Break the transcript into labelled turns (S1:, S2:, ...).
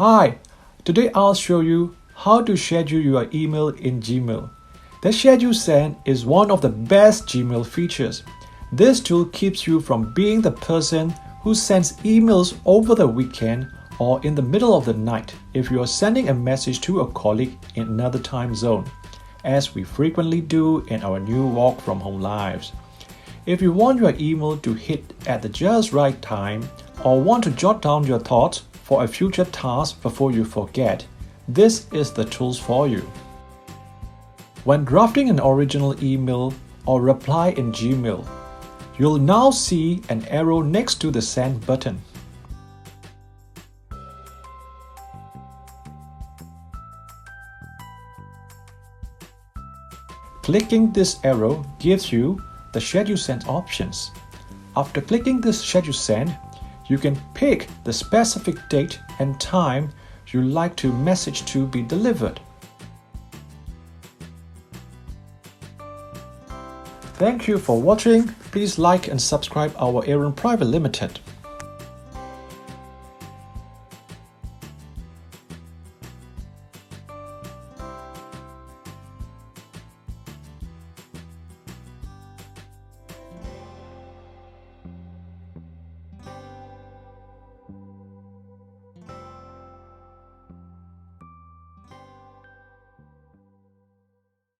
S1: Hi, today I'll show you how to schedule your email in Gmail. The Schedule Send is one of the best Gmail features. This tool keeps you from being the person who sends emails over the weekend or in the middle of the night if you are sending a message to a colleague in another time zone, as we frequently do in our new work from home lives. If you want your email to hit at the just right time or want to jot down your thoughts for a future task before you forget, this is the tools for you. When drafting an original email or reply in Gmail, you'll now see an arrow next to the Send button. Clicking this arrow gives you the Schedule Send options. After clicking this Schedule Send, you can pick the specific date and time you'd like to message to be delivered. Thank you for watching. Please like and subscribe our Aaron Private Limited.